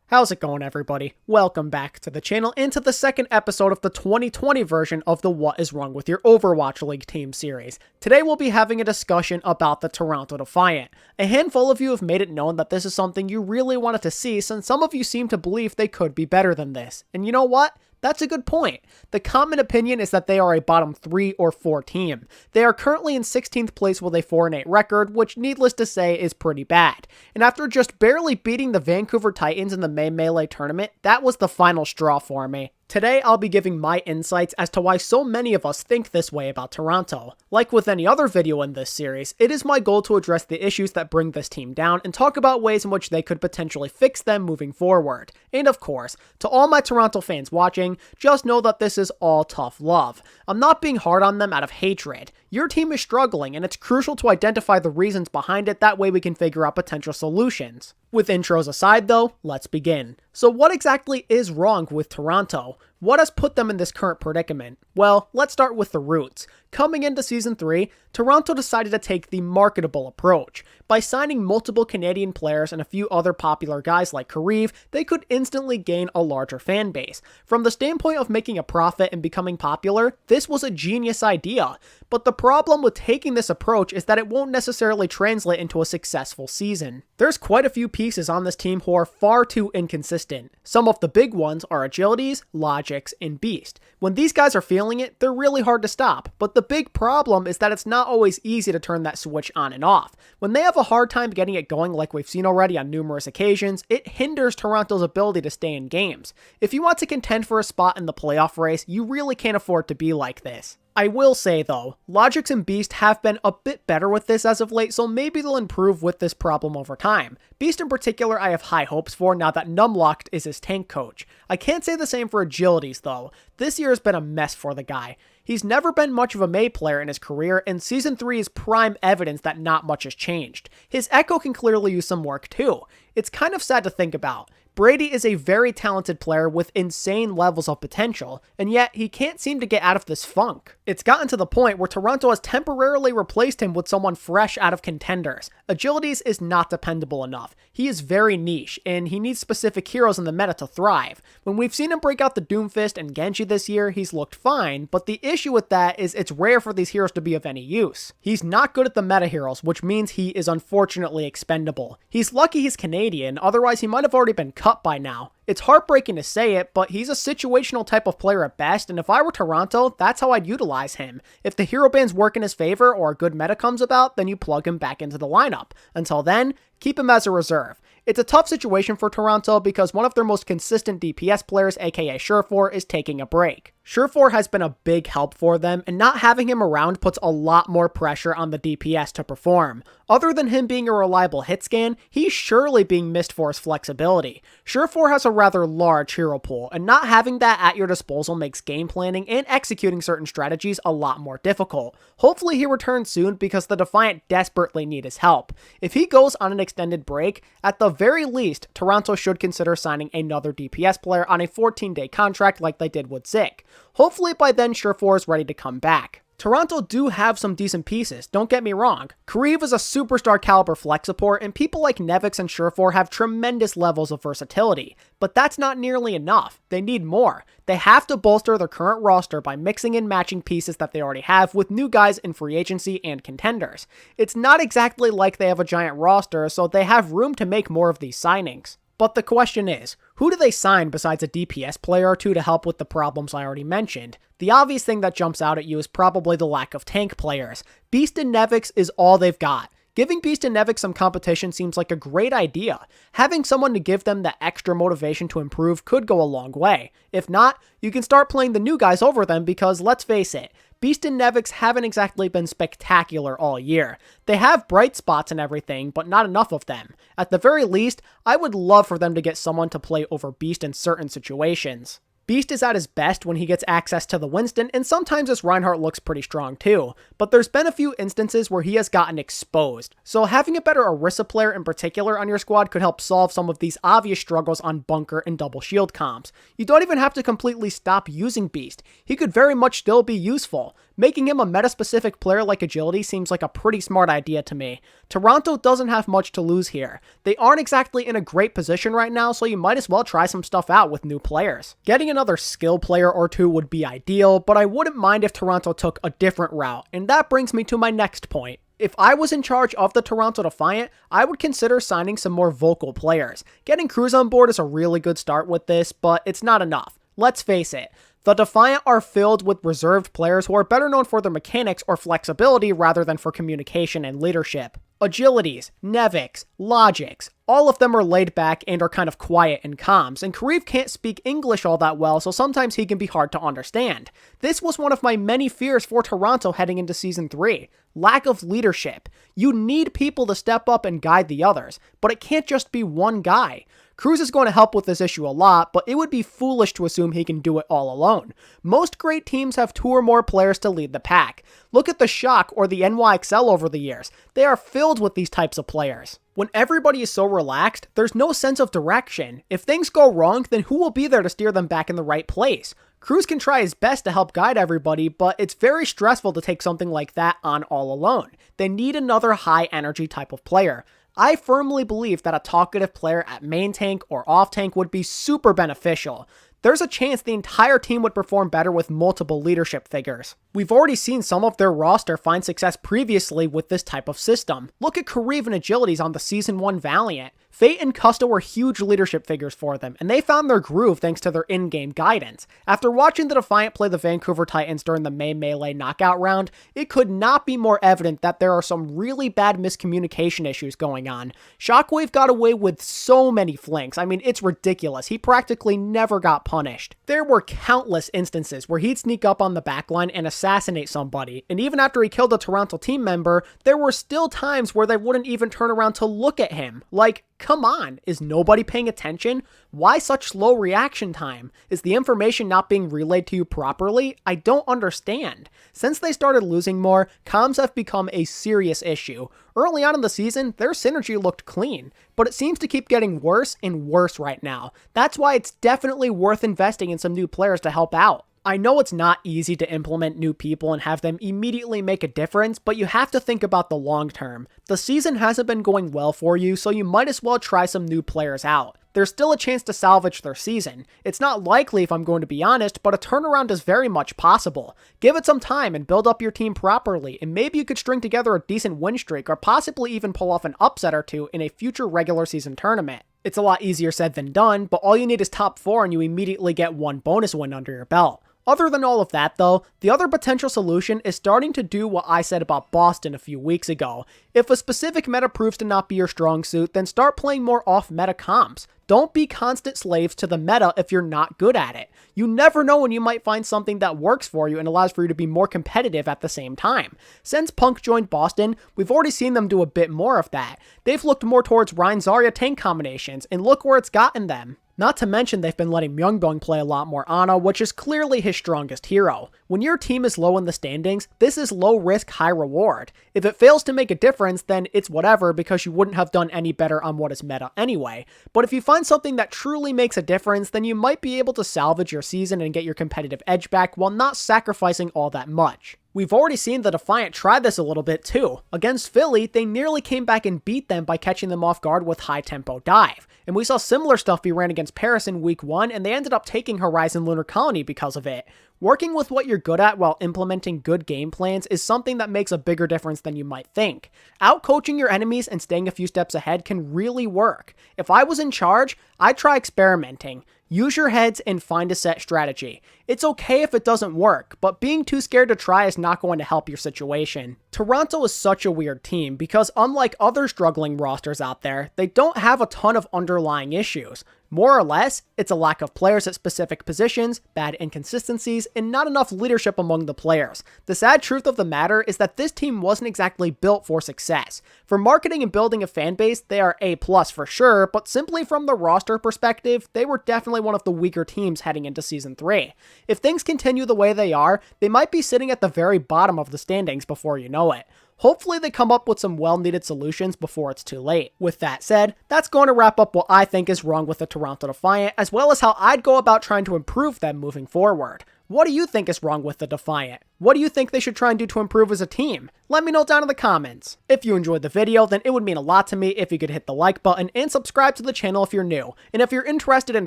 How's it going, everybody? Welcome back to the channel and to the second episode of the 2020 version of the What is Wrong with Your Overwatch League team series. Today we'll be having a discussion about the Toronto Defiant. A handful of you have made it known that this is something you really wanted to see, since some of you seem to believe they could be better than this. And you know what? That's a good point. The common opinion is that they are a bottom 3 or 4 team. They are currently in 16th place with a 4-8 record, which needless to say is pretty bad. And after just barely beating the Vancouver Titans in the May Melee tournament, that was the final straw for me. Today, I'll be giving my insights as to why so many of us think this way about Toronto. Like with any other video in this series, it is my goal to address the issues that bring this team down and talk about ways in which they could potentially fix them moving forward. And of course, to all my Toronto fans watching, just know that this is all tough love. I'm not being hard on them out of hatred. Your team is struggling, and it's crucial to identify the reasons behind it, that way we can figure out potential solutions. With intros aside though, let's begin. So what exactly is wrong with Toronto? What has put them in this current predicament? Well, let's start with the roots. Coming into Season 3, Toronto decided to take the marketable approach. By signing multiple Canadian players and a few other popular guys like Kareev, they could instantly gain a larger fan base. From the standpoint of making a profit and becoming popular, this was a genius idea. But the problem with taking this approach is that it won't necessarily translate into a successful season. There's quite a few pieces on this team who are far too inconsistent. Some of the big ones are Agilities, Logics, and Beast. When these guys are feeling it, they're really hard to stop, but the big problem is that it's not always easy to turn that switch on and off. When they have a hard time getting it going, like we've seen already on numerous occasions, it hinders Toronto's ability to stay in games. If you want to contend for a spot in the playoff race, you really can't afford to be like this. I will say though, Logics and Beast have been a bit better with this as of late, so maybe they'll improve with this problem over time. Beast in particular I have high hopes for now that Numlocked is his tank coach. I can't say the same for Agilities though. This year has been a mess for the guy. He's never been much of a May player in his career, and Season 3 is prime evidence that not much has changed. His Echo can clearly use some work too. It's kind of sad to think about. Brady is a very talented player with insane levels of potential, and yet he can't seem to get out of this funk. It's gotten to the point where Toronto has temporarily replaced him with someone fresh out of contenders. Agilities is not dependable enough. He is very niche, and he needs specific heroes in the meta to thrive. When we've seen him break out the Doomfist and Genji this year, he's looked fine, but the issue with that is it's rare for these heroes to be of any use. He's not good at the meta heroes, which means he is unfortunately expendable. He's lucky he's Canadian, otherwise he might have already been cut by now. It's heartbreaking to say it, but he's a situational type of player at best, and if I were Toronto, that's how I'd utilize him. If the hero bans work in his favor or a good meta comes about, then you plug him back into the lineup. Until then, keep him as a reserve. It's a tough situation for Toronto because one of their most consistent DPS players, aka Surefour, is taking a break. Surefour has been a big help for them, and not having him around puts a lot more pressure on the DPS to perform. Other than him being a reliable hit scan, he's surely being missed for his flexibility. Surefour has a rather large hero pool, and not having that at your disposal makes game planning and executing certain strategies a lot more difficult. Hopefully he returns soon because the Defiant desperately need his help. If he goes on an extended break, at the very least, Toronto should consider signing another DPS player on a 14-day contract like they did with Zik. Hopefully by then Surefour is ready to come back. Toronto do have some decent pieces, don't get me wrong. Kareev is a superstar caliber flex support, and people like Nevix and Surefour have tremendous levels of versatility. But that's not nearly enough. They need more. They have to bolster their current roster by mixing and matching pieces that they already have with new guys in free agency and contenders. It's not exactly like they have a giant roster, so they have room to make more of these signings. But the question is, who do they sign besides a DPS player or two to help with the problems I already mentioned? The obvious thing that jumps out at you is probably the lack of tank players. Beast and Nevix is all they've got. Giving Beast and Nevix some competition seems like a great idea. Having someone to give them the extra motivation to improve could go a long way. If not, you can start playing the new guys over them because, let's face it, Beast and Nevix haven't exactly been spectacular all year. They have bright spots and everything, but not enough of them. At the very least, I would love for them to get someone to play over Beast in certain situations. Beast is at his best when he gets access to the Winston, and sometimes his Reinhardt looks pretty strong too, but there's been a few instances where he has gotten exposed, so having a better Orisa player in particular on your squad could help solve some of these obvious struggles on bunker and double shield comps. You don't even have to completely stop using Beast. He could very much still be useful. Making him a meta-specific player like agility seems like a pretty smart idea to me. Toronto doesn't have much to lose here. They aren't exactly in a great position right now, so you might as well try some stuff out with new players. Getting another skill player or two would be ideal, but I wouldn't mind if Toronto took a different route, and that brings me to my next point. If I was in charge of the Toronto Defiant, I would consider signing some more vocal players. Getting Cruz on board is a really good start with this, but it's not enough. Let's face it, the Defiant are filled with reserved players who are better known for their mechanics or flexibility rather than for communication and leadership. Agilities, Nevics, Logics, all of them are laid back and are kind of quiet in comms, and Kareev can't speak English all that well, so sometimes he can be hard to understand. This was one of my many fears for Toronto heading into Season 3. Lack of leadership. You need people to step up and guide the others, but it can't just be one guy. Cruz is going to help with this issue a lot, but it would be foolish to assume he can do it all alone. Most great teams have 2 or more players to lead the pack. Look at the Shock or the NYXL over the years. They are filled with these types of players. When everybody is so relaxed, there's no sense of direction. If things go wrong, then who will be there to steer them back in the right place? Cruz can try his best to help guide everybody, but it's very stressful to take something like that on all alone. They need another high energy type of player. I firmly believe that a talkative player at main tank or off tank would be super beneficial. There's a chance the entire team would perform better with multiple leadership figures. We've already seen some of their roster find success previously with this type of system. Look at Kareev and Agilities on the Season 1 Valiant. Fate and Custa were huge leadership figures for them, and they found their groove thanks to their in-game guidance. After watching the Defiant play the Vancouver Titans during the May Melee knockout round, it could not be more evident that there are some really bad miscommunication issues going on. Shockwave got away with so many flanks. I mean, it's ridiculous. He practically never got punished. There were countless instances where he'd sneak up on the backline and assassinate somebody, and even after he killed a Toronto team member, there were still times where they wouldn't even turn around to look at him. Like, come on, is nobody paying attention? Why such slow reaction time? Is the information not being relayed to you properly? I don't understand. Since they started losing more, comms have become a serious issue. Early on in the season, their synergy looked clean, but it seems to keep getting worse and worse right now. That's why it's definitely worth investing in some new players to help out. I know it's not easy to implement new people and have them immediately make a difference, but you have to think about the long term. The season hasn't been going well for you, so you might as well try some new players out. There's still a chance to salvage their season. It's not likely if I'm going to be honest, but a turnaround is very much possible. Give it some time and build up your team properly, and maybe you could string together a decent win streak or possibly even pull off an upset or two in a future regular season tournament. It's a lot easier said than done, but all you need is top 4 and you immediately get one bonus win under your belt. Other than all of that though, the other potential solution is starting to do what I said about Boston a few weeks ago. If a specific meta proves to not be your strong suit, then start playing more off-meta comps. Don't be constant slaves to the meta if you're not good at it. You never know when you might find something that works for you and allows for you to be more competitive at the same time. Since Punk joined Boston, we've already seen them do a bit more of that. They've looked more towards Rein Zarya tank combinations, and look where it's gotten them. Not to mention they've been letting Myungbong play a lot more Ana, which is clearly his strongest hero. When your team is low in the standings, this is low risk, high reward. If it fails to make a difference, then it's whatever because you wouldn't have done any better on what is meta anyway. But if you find something that truly makes a difference, then you might be able to salvage your season and get your competitive edge back while not sacrificing all that much. We've already seen the Defiant try this a little bit too. Against Philly, they nearly came back and beat them by catching them off guard with high tempo dive. And we saw similar stuff be ran against Paris in week 1, and they ended up taking Horizon Lunar Colony because of it. Working with what you're good at while implementing good game plans is something that makes a bigger difference than you might think. Outcoaching your enemies and staying a few steps ahead can really work. If I was in charge, I'd try experimenting. Use your heads and find a set strategy. It's okay if it doesn't work, but being too scared to try is not going to help your situation. Toronto is such a weird team because unlike other struggling rosters out there, they don't have a ton of underlying issues. More or less, it's a lack of players at specific positions, bad inconsistencies, and not enough leadership among the players. The sad truth of the matter is that this team wasn't exactly built for success. For marketing and building a fan base, they are A+ for sure, but simply from the roster perspective, they were definitely one of the weaker teams heading into Season 3. If things continue the way they are, they might be sitting at the very bottom of the standings before you know it. Hopefully they come up with some well-needed solutions before it's too late. With that said, that's going to wrap up what I think is wrong with the Toronto Defiant, as well as how I'd go about trying to improve them moving forward. What do you think is wrong with the Defiant? What do you think they should try and do to improve as a team? Let me know down in the comments. If you enjoyed the video, then it would mean a lot to me if you could hit the like button and subscribe to the channel if you're new. And if you're interested in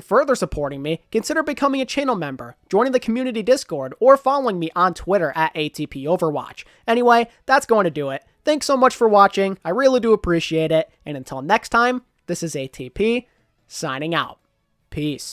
further supporting me, consider becoming a channel member, joining the community Discord, or following me on Twitter at ATP Overwatch. Anyway, that's going to do it. Thanks so much for watching. I really do appreciate it. And until next time, this is ATP, signing out. Peace.